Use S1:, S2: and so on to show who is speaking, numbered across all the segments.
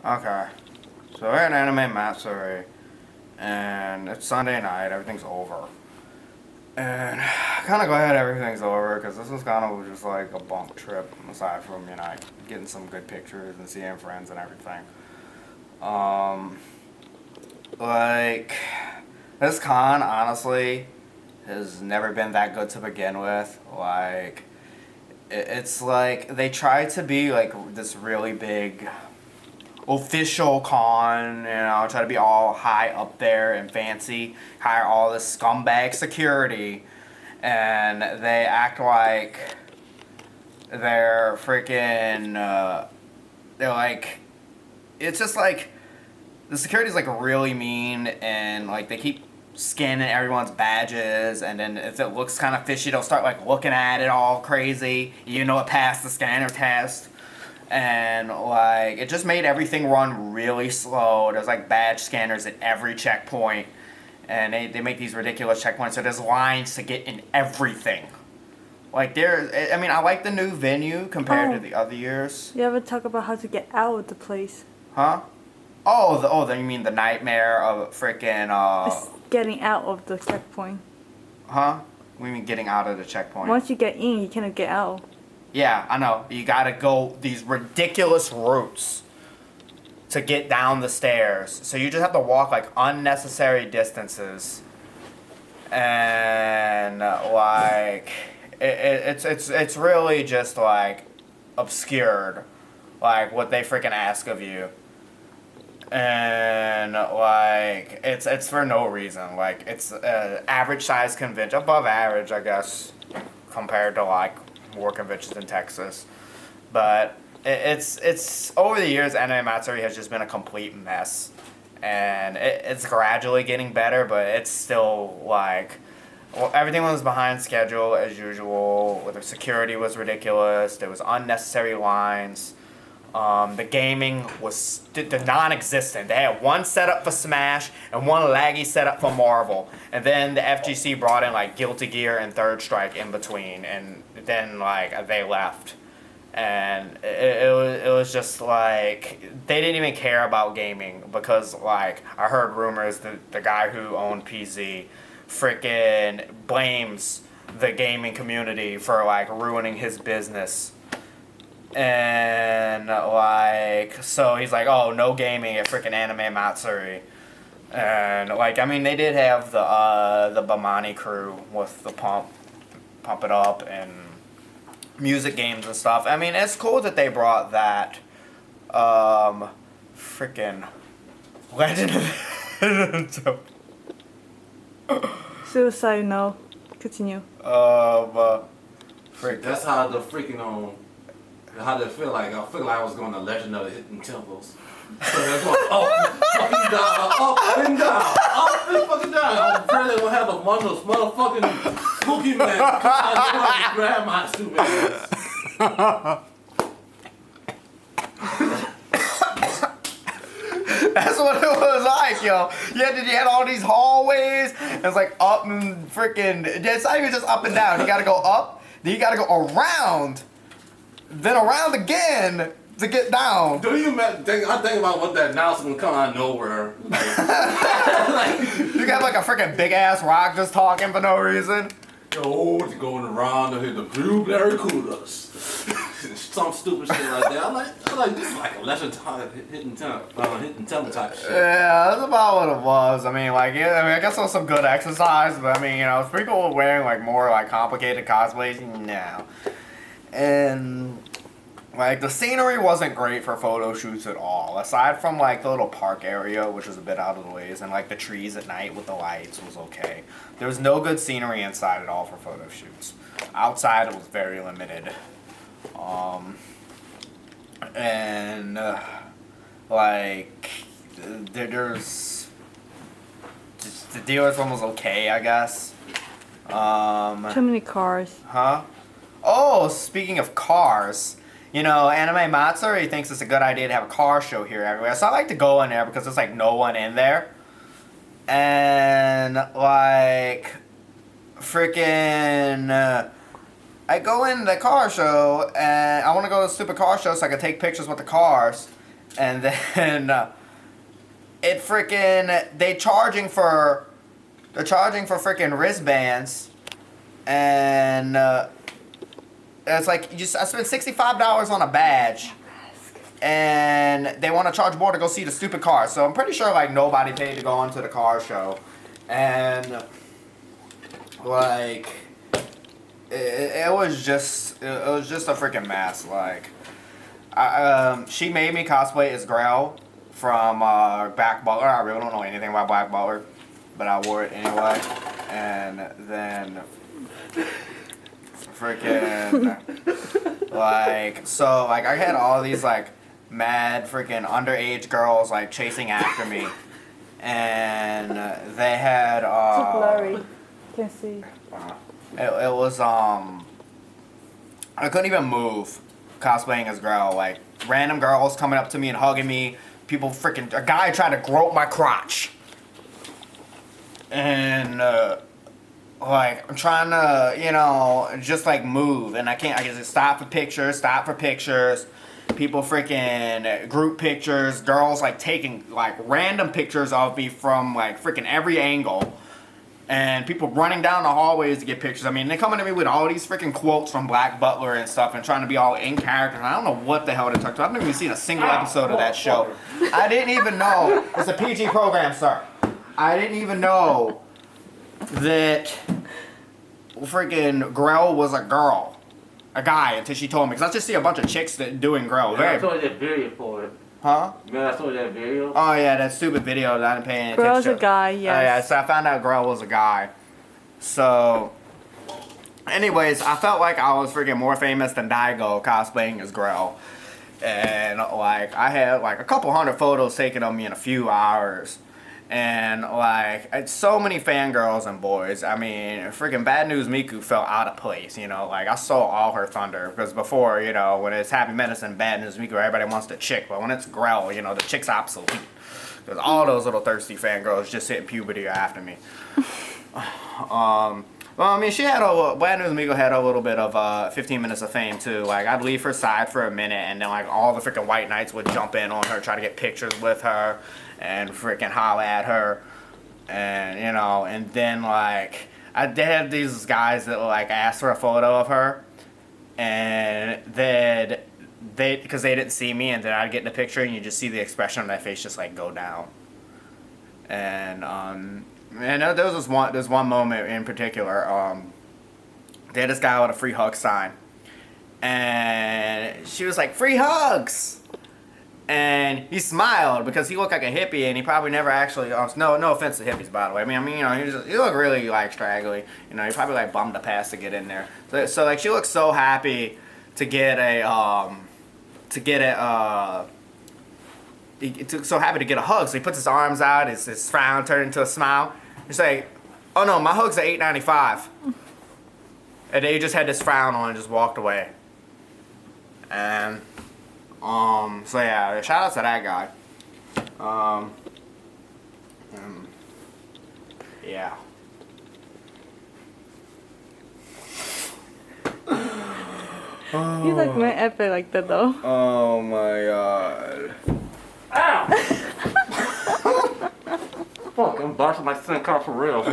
S1: Okay. So we're at Anime Matsuri, and it's Sunday night, everything's over. And kind of glad everything's over, because this was kind of just like a bunk trip, aside from, getting some good pictures and seeing friends and everything. Um, like, this con, honestly, has never been that good to begin with. Like, it's like, they tried to be, like, this really big official con, try to be all high up there and fancy, hire all this scumbag security, and they act like they're freaking, they're like, it's just like, the security's like really mean, and like they keep scanning everyone's badges, and then if it looks kind of fishy, they'll start like looking at it all crazy, it passed the scanner test. And like it just made everything run really slow. There's like badge scanners at every checkpoint, and they make these ridiculous checkpoints, so there's lines to get in everything. Like I like the new venue compared to the other years.
S2: You ever talk about how to get out of the place?
S1: Huh? Then you mean the nightmare of freaking
S2: It's getting out of the checkpoint.
S1: Huh? We mean getting out of the checkpoint.
S2: Once you get in, you cannot get out.
S1: Yeah, I know. You gotta go these ridiculous routes to get down the stairs. So you just have to walk like unnecessary distances. And like it's really just like obscured, like what they freaking ask of you. And like it's for no reason. Like it's average size convention, above average, I guess, compared to like more conventions in Texas, but it's over the years, Anime Matsuri has just been a complete mess, and it's gradually getting better, but it's still like, well, everything was behind schedule as usual. The security was ridiculous. There was unnecessary lines. The gaming was non-existent. They had one setup for Smash and one laggy setup for Marvel, and then the FGC brought in like Guilty Gear and Third Strike in between, and then like they left, and it was just like they didn't even care about gaming, because like I heard rumors that the guy who owned PZ freaking blames the gaming community for like ruining his business. And like, so he's like, oh, no gaming at freaking Anime Matsuri. And like, I mean, they did have the Bamani crew with the pump it up and music games and stuff. I mean, it's cool that they brought that freaking Legend of
S2: Suicide, no. Continue.
S3: That's how the freaking how did it feel like? I feel like I was going to Legend of the Hidden Temples. So they're going up, fucking down, up and down, up and fucking down. I'm afraid they're going to have one of those motherfucking spooky men come out and grab my stupid ass.
S1: That's what it was like, yo. You had all these hallways. It's like up and freaking. It's not even just up and down. You gotta go up, then you gotta go around, then around again to get down.
S3: Do you I think about what that announcement come out of nowhere.
S1: You got like a freaking big ass rock just talking for no reason.
S3: Yo, it's going around to hit the blueberry coolers. Some stupid shit like that. I like this is like a Legend hidden temple type shit.
S1: Yeah, that's about what it was. I mean, like, yeah, I guess it was some good exercise, but I mean, if people were wearing like more like complicated cosplays, no. And like the scenery wasn't great for photo shoots at all. Aside from like the little park area, which was a bit out of the ways, and like the trees at night with the lights was okay. There was no good scenery inside at all for photo shoots. Outside, it was very limited. And like there's just, the dealer's one was okay, I guess.
S2: Too many cars.
S1: Huh? Oh, speaking of cars, Anime Matsuri thinks it's a good idea to have a car show here everywhere. So I like to go in there because there's like no one in there. And like freaking I go in the car show and I want to go to the stupid car show so I can take pictures with the cars. And then it freaking they're charging for freaking wristbands, and it's like I spent $65 on a badge, and they want to charge more to go see the stupid car. So I'm pretty sure like nobody paid to go into the car show, and like it was just a freaking mess. Like she made me cosplay as Grell from Black Butler. I really don't know anything about Black Butler, but I wore it anyway. And then freaking like I had all these like mad freaking underage girls like chasing after me, and they had
S2: It's blurry. Can't see.
S1: it was I couldn't even move cosplaying as Grell. Like random girls coming up to me and hugging me. People freaking a guy tried to grope my crotch, and like I'm trying to just like move, and I can't. I just stop for pictures. People freaking group pictures. Girls like taking like random pictures of me from like freaking every angle. And people running down the hallways to get pictures. I mean, they're coming to me with all these freaking quotes from Black Butler and stuff and trying to be all in character. And I don't know what the hell they talked about. I've never even seen a single episode of that show. I didn't even know. It's a PG program, sir. I didn't even know that freaking Grell was a girl. A guy, until she told me. Because I just see a bunch of chicks that doing Grell.
S4: I saw that video for it.
S1: Huh?
S4: Man, I saw that video.
S1: Oh yeah, that stupid video that I didn't pay any attention
S2: Grell's
S1: to.
S2: a guy, yes.
S1: Oh yeah, so I found out Grell was a guy. So, anyways, I felt like I was freaking more famous than Daigo cosplaying as Grell. And like, I had like a couple hundred photos taken of me in a few hours. And like, it's so many fangirls and boys. I mean, freaking Bad News Miku felt out of place, like I stole all her thunder. Because before, when it's Happy Medicine, Bad News Miku, everybody wants the chick. But when it's Grell, the chick's obsolete. Because all those little thirsty fangirls just hitting puberty after me. Well, I mean, Bad News Miku had a little bit of 15 minutes of fame too. Like, I'd leave her side for a minute, and then like all the freaking white knights would jump in on her, try to get pictures with her, and freaking holler at her, and and then like they had these guys that like asked for a photo of her, and then because they didn't see me, and then I'd get in the picture, and you just see the expression on their face just like go down, and there was there's one moment in particular. They had this guy with a free hug sign, and she was like, "Free hugs!" And he smiled because he looked like a hippie, and he probably never actually. No offense to hippies, by the way. I mean, he looked really like straggly. He probably like bummed a pass to get in there. So like she looked so happy to get a so happy to get a hug. So he puts his arms out, his frown turned into a smile. He's like, "Oh no, my hug's at $8.95." And they just had this frown on and just walked away. And so yeah, shout out to that guy. Yeah.
S2: He's like my epic like that though.
S1: Oh my god.
S4: Ow! Fuck, I'm busting my sin car for real.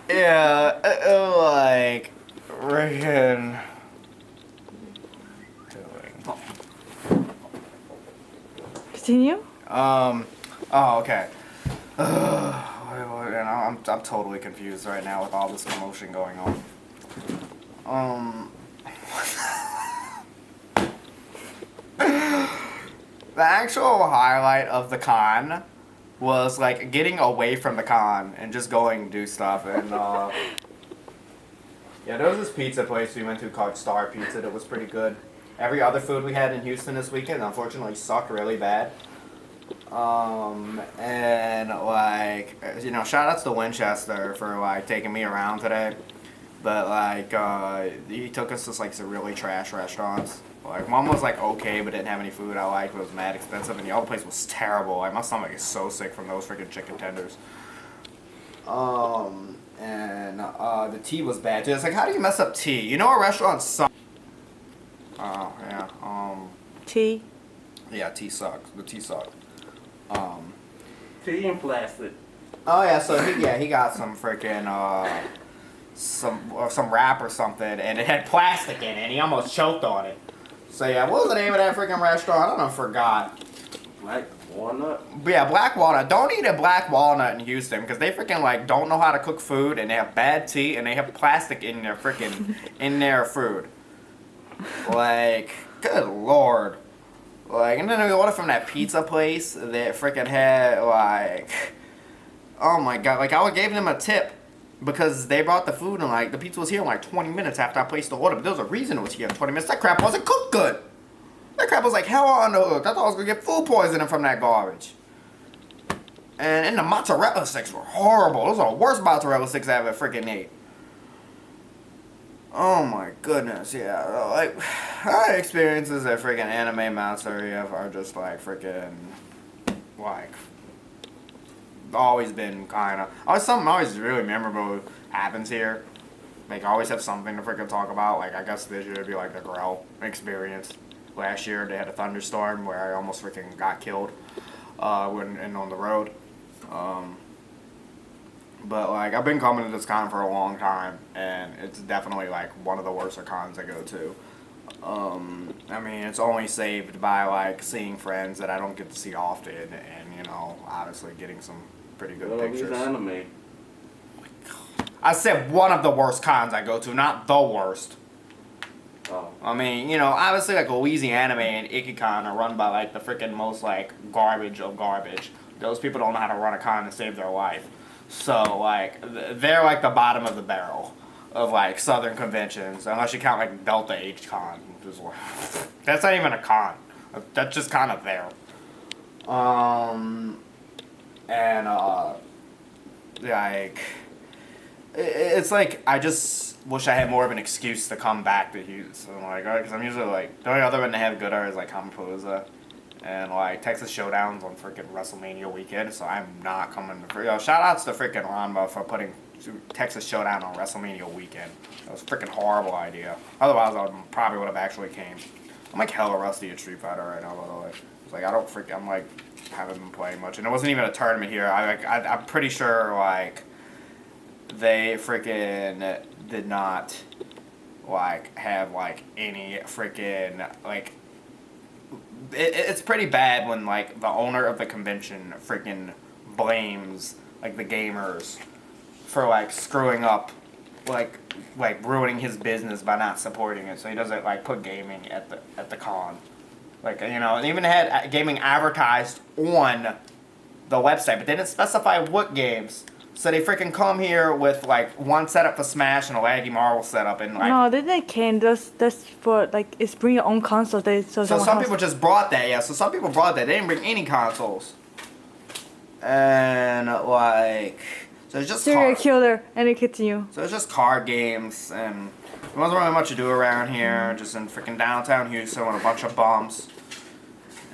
S1: Yeah, like, freaking.
S2: Continue?
S1: Oh, okay. I'm totally confused right now with all this commotion going on. The actual highlight of the con was like getting away from the con and just going to do stuff. And yeah, there was this pizza place we went to called Star Pizza that was pretty good. Every other food we had in Houston this weekend unfortunately sucked really bad. And like, shout outs to Winchester for like taking me around today. But like, he took us to like some really trash restaurants. Like, one was like okay, but didn't have any food I liked. It was mad expensive, and the other place was terrible. Like, my stomach is so sick from those freaking chicken tenders. And the tea was bad too. It's like, how do you mess up tea? You know, a restaurant sucks. Oh yeah.
S2: Tea.
S1: Yeah, tea sucks. The tea sucked.
S4: Tea and plastic.
S1: Oh yeah, so he got some freaking some wrap or something, and it had plastic in it, and he almost choked on it. So yeah, what was the name of that freaking restaurant? I don't know, forgot.
S4: Black walnut.
S1: But yeah, Black Walnut. Don't eat a Black Walnut in Houston because they freaking like don't know how to cook food, and they have bad tea, and they have plastic in their freaking in their food. Like, good lord. Like, and then we ordered from that pizza place that freaking had like, oh my god, like I gave them a tip because they brought the food and like the pizza was here in like 20 minutes after I placed the order, but there was a reason it was here in 20 minutes. That crap wasn't cooked good. That crap was like hell on the hook. I thought I was gonna get food poisoning from that garbage. And the mozzarella sticks were horrible. Those are the worst mozzarella sticks I ever freaking ate. Oh my goodness, yeah. Like, our experiences at freaking Anime Matsuri are just like freaking, like, always been kind of, something always really memorable happens here. Like, I always have something to freaking talk about. Like, I guess this year would be like the Grell experience. Last year they had a thunderstorm where I almost freaking got killed when on the road. But like I've been coming to this con for a long time, and it's definitely like one of the worst cons I go to. I mean, it's only saved by like seeing friends that I don't get to see often, and you know, obviously getting some pretty good pictures.
S4: Anime.
S1: I said one of the worst cons I go to, not the worst.
S4: Oh.
S1: I mean, you know, obviously like Louisiana and IkiCon are run by like the freaking most like garbage of garbage. Those people don't know how to run a con to save their life. So like they're like the bottom of the barrel of like Southern conventions, unless you count like Delta H Con, which is like, that's not even a con. That's just kind of there. And like it's like I just wish I had more of an excuse to come back to Houston. Like, because I'm usually like the only other one they have good are is like Composa. And like Texas Showdown's on freaking WrestleMania weekend, so I'm not coming to. Shout outs to freaking Ranma for putting Texas Showdown on WrestleMania weekend. That was a freaking horrible idea. Otherwise, I probably would have actually came. I'm like hella rusty at Street Fighter right now, by the way. It's like I'm like haven't been playing much, and it wasn't even a tournament here. I'm pretty sure like they freaking did not like have like any freaking like. It's pretty bad when like the owner of the convention freaking blames like the gamers for like screwing up, like ruining his business by not supporting it. So he doesn't like put gaming at the con, like, you know, and even had gaming advertised on the website, but they didn't specify what games. So they freaking come here with like one setup for Smash and a laggy Marvel setup, and like
S2: No, they can. That's for like it's bring your own console.
S1: So some people just brought that, yeah. So some people brought that. They didn't bring any consoles, and like so it's just
S2: serial killer, and it continue.
S1: So it's just card games, and there wasn't really much to do around here. Just in freaking downtown Houston with a bunch of bumps.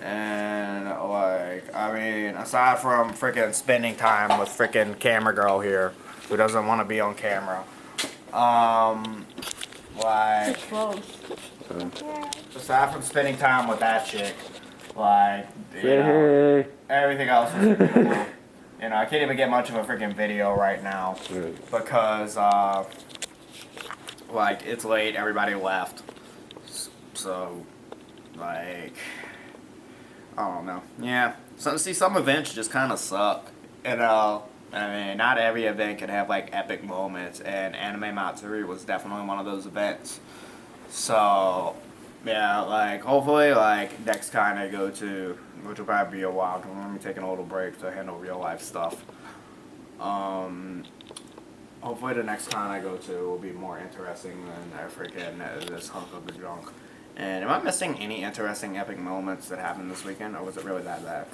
S1: And like, I mean, aside from freaking spending time with freaking camera girl here, who doesn't want to be on camera, like, aside from spending time with that chick, like, you know, everything else was pretty cool. You know, I can't even get much of a freaking video right now because, like, it's late, everybody left, so, like. I don't know. Yeah. So, see, some events just kind of suck. You know, I mean, not every event can have, like, epic moments, and Anime Matsuri was definitely one of those events. So, yeah, like, hopefully, like, next con I go to, which will probably be a while, because I'm going to be taking a little break to handle real-life stuff. Hopefully the next con I go to will be more interesting than freaking this hunk of junk. And am I missing any interesting epic moments that happened this weekend, or was it really that bad?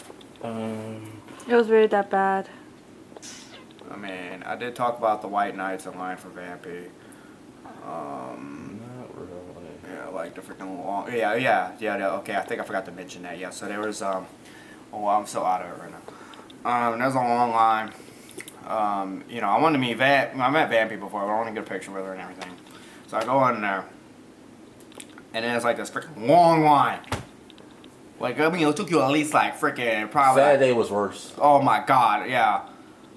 S2: It was really that bad.
S1: I mean, I did talk about the White Knights in line for Vampy.
S4: Not really.
S1: Yeah, like the freaking long. Yeah. Okay, I think I forgot to mention that. Yeah, so there was oh, I'm so out of it right now. There's a long line. You know, I wanted to meet Vamp. I met Vampy before, but I want to get a picture with her and everything. So I go in there, and then it's like this freaking long line. Like, I mean, it took you at least like freaking probably.
S3: Saturday was worse.
S1: Oh my god, yeah.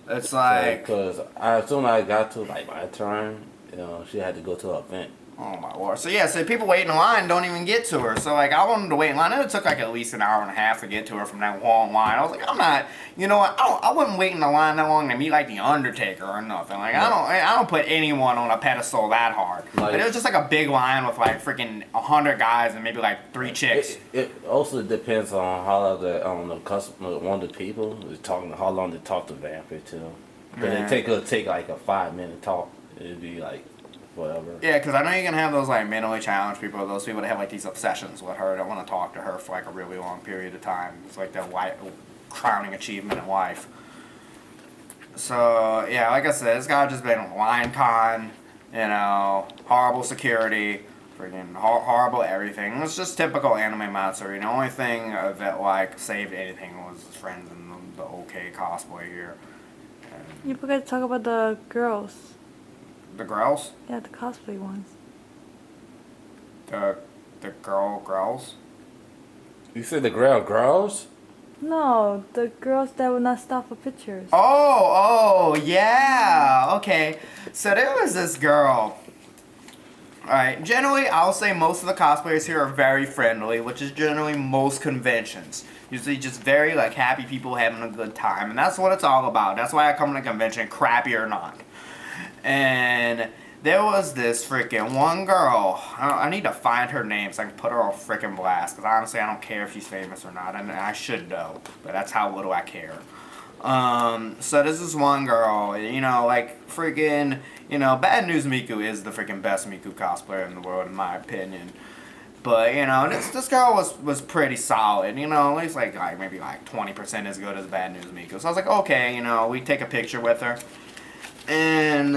S1: It's like.
S3: Because as soon as I got to like my turn, you know, she had to go to an event.
S1: Oh my lord. So yeah, so people waiting in line don't even get to her. So like I wanted to wait in line, and it took like at least an hour and a half to get to her from that long line. I was like, I'm not, you know what? I wouldn't wait in the line that long to meet like the Undertaker or nothing. Like I don't put anyone on a pedestal that hard. Like, but it was just like a big line with like freaking 100 guys and maybe like 3 chicks.
S3: It also depends on how the customer, one of the people is talking, how long they talk to Vampy too. Because it take like a 5-minute talk. It'd be like. Whatever. Yeah,
S1: because I know you can have those like mentally challenged people, those people that have like these obsessions with her, that want to talk to her for like a really long period of time. It's like their crowning achievement in life. So yeah, like I said, it's got just been line con, you know, horrible security, freaking horrible everything. It's just typical anime Matsuri. The only thing that like saved anything was his friends and the okay cosplay here. And
S2: You forgot to talk about the girls.
S1: the girls?
S2: Yeah, the cosplay ones.
S1: The girls?
S3: You said the girls?
S2: No, the girls that would not stop for pictures.
S1: Oh, yeah. Okay. So there was this girl. Alright, generally I'll say most of the cosplayers here are very friendly, which is generally most conventions. Usually just very like happy people having a good time, and that's what it's all about. That's why I come to a convention, crappy or not. And there was this freaking one girl. I need to find her name so I can put her on freaking blast. Because honestly, I don't care if she's famous or not. And I should know. But that's how little I care. So this is one girl. You know, like freaking, you know, Bad News Miku is the freaking best Miku cosplayer in the world, in my opinion. But, you know, this girl was pretty solid. You know, at least like maybe like 20% as good as Bad News Miku. So I was like, okay, you know, we take a picture with her. And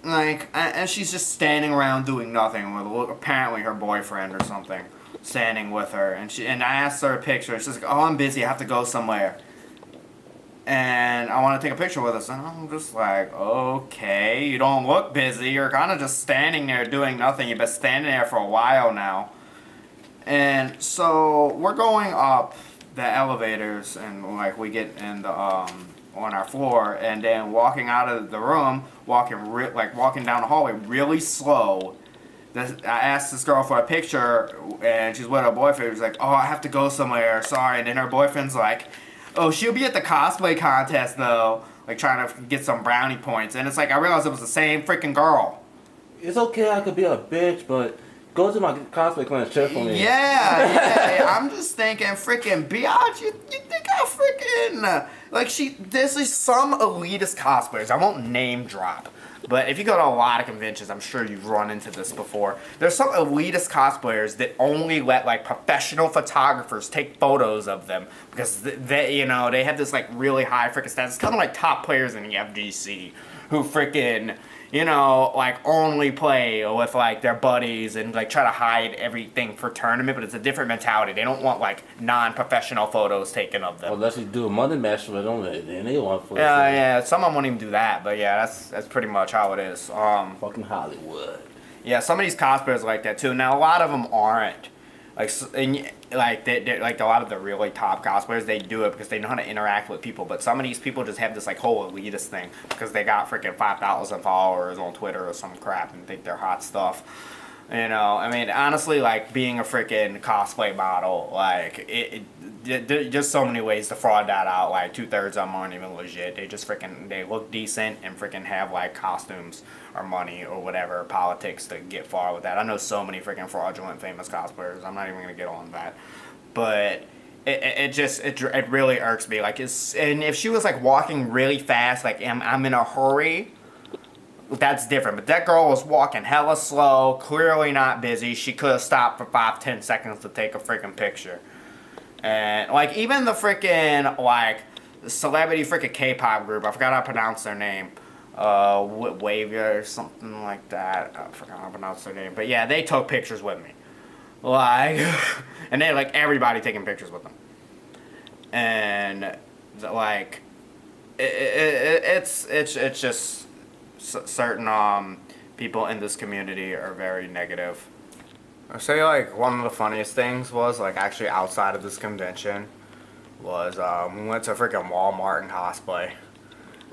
S1: and she's just standing around doing nothing with apparently her boyfriend or something standing with her, and I asked her a picture. She's like, "Oh, I'm busy. I have to go somewhere." And I want to take a picture with us, and I'm just like, "Okay, you don't look busy. You're kind of just standing there doing nothing. You've been standing there for a while now." And so we're going up the elevators, and like we get in the on our floor, and then walking out of the room, walking down the hallway really slow. I asked this girl for a picture, and she's with her boyfriend. She's like, "Oh, I have to go somewhere, sorry." And then her boyfriend's like, "Oh, she'll be at the cosplay contest though," like trying to get some brownie points. And it's like I realized it was the same freaking girl.
S3: It's okay, I could be a bitch, but go to my cosplay class, check for me.
S1: Yeah. I'm just thinking, freaking biatch, you think I freaking this is some elitist cosplayers. I won't name drop, but if you go to a lot of conventions, I'm sure you've run into this before. There's some elitist cosplayers that only let like professional photographers take photos of them because they you know they have this like really high freaking status. It's kind of like top players in the FGC who freaking, you know, like only play with like their buddies and like try to hide everything for tournament, but it's a different mentality. They don't want like non-professional photos taken of them.
S3: Well, unless you do a money match with them, then they want for
S1: yeah, some of them won't even do that, but yeah, that's pretty much how it is.
S3: Fucking Hollywood.
S1: Yeah, some of these cosplayers are like that too. Now a lot of them aren't. Like, they like a lot of the really top cosplayers, they do it because they know how to interact with people. But some of these people just have this like whole elitist thing because they got freaking 5,000 followers on Twitter or some crap and think they're hot stuff. You know, I mean, honestly, like being a freaking cosplay model, like just so many ways to fraud that out. Like 2/3 of them aren't even legit. They just freaking they look decent and freaking have like costumes or money or whatever politics to get far with that. I know so many freaking fraudulent famous cosplayers. I'm not even gonna get on that, but it really irks me. Like and if she was like walking really fast, like I'm in a hurry. That's different, but that girl was walking hella slow, clearly not busy. She could have stopped for 5-10 seconds to take a freaking picture. And like even the freaking like celebrity freaking K-pop group, I forgot how to pronounce their name, Wavia or something like that. I forgot how to pronounce their name, but yeah, they took pictures with me, like, and they like everybody taking pictures with them, and like. it's just certain people in this community are very negative. I say like one of the funniest things was like actually outside of this convention was we went to freaking Walmart and cosplay.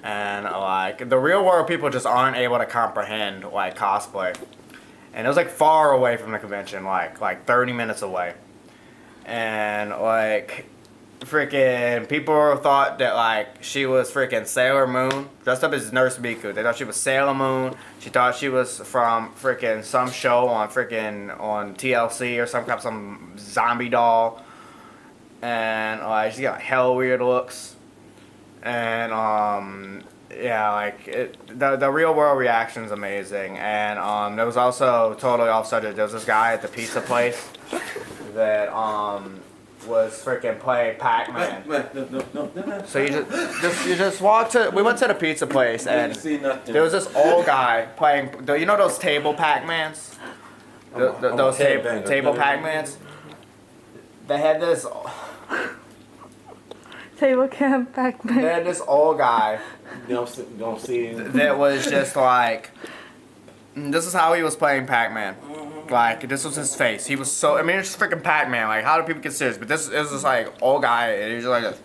S1: And like the real world people just aren't able to comprehend like cosplay. And it was like far away from the convention, like 30 minutes away. And like freaking people thought that like she was freaking Sailor Moon dressed up as Nurse Miku. They thought she was Sailor Moon. She thought she was from freaking some show on TLC or some zombie doll. And like she got hella weird looks. And yeah, like the real world reaction is amazing. And there was also totally off subject. There was this guy at the pizza place that was freaking playing Pac-Man.
S3: No.
S1: So you just walked to. We went to the pizza place and there was this old guy playing. You know those table Pac-Mans? Those table Pac-Mans. They had this.
S2: Table camp Pac-Man.
S1: They had this old guy.
S3: Don't see.
S1: That was just like. This is how he was playing Pac-Man. Like, this was his face. He was so, I mean, it's freaking Pac-Man. Like, how do people get serious? But this is just like, old guy, and he's just like this.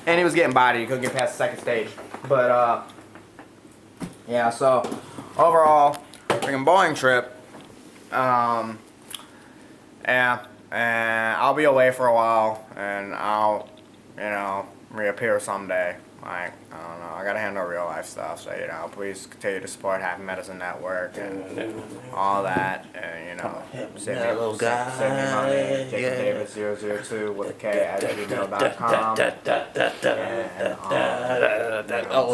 S1: And he was getting bodied. He couldn't get past the second stage. But, yeah, so, overall, freaking Boeing trip. Yeah, and I'll be away for a while, and I'll, reappear someday. Like, I don't know, I gotta handle real life stuff, so, please continue to support Happy Medicine Network and all that, and, send me money, JacobDavis002 with a K at gmail.com, and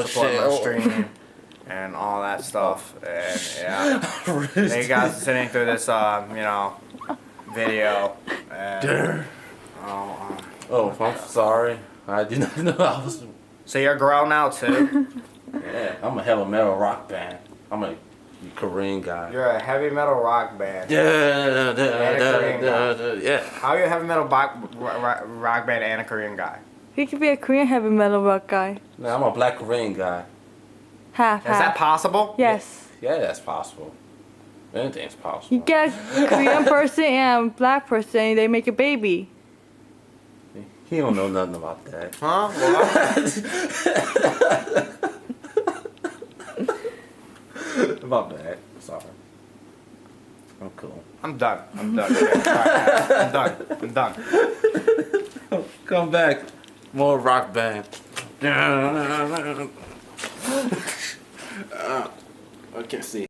S1: support my streaming and all that stuff, and, yeah, thank you guys for sitting through this, video, and,
S3: Oh, I'm sorry. I did not know I was.
S1: So you're a girl now too?
S3: Yeah, I'm a heavy metal rock band. I'm a Korean guy.
S1: You're a heavy metal rock band.
S3: Yeah.
S1: How are you a heavy metal rock band and a Korean guy?
S2: He could be a Korean heavy metal rock guy.
S3: No, I'm a black Korean guy.
S2: Half.
S1: Is that possible?
S2: Yes.
S3: Yeah, that's possible. Anything's possible.
S2: You get a Korean person and a black person, and they make a baby.
S3: He don't know nothing about that.
S1: Huh? Well,
S3: About that. Sorry. I'm cool.
S1: I'm done. Alright, I'm done.
S3: Come back. More rock band. I can't see.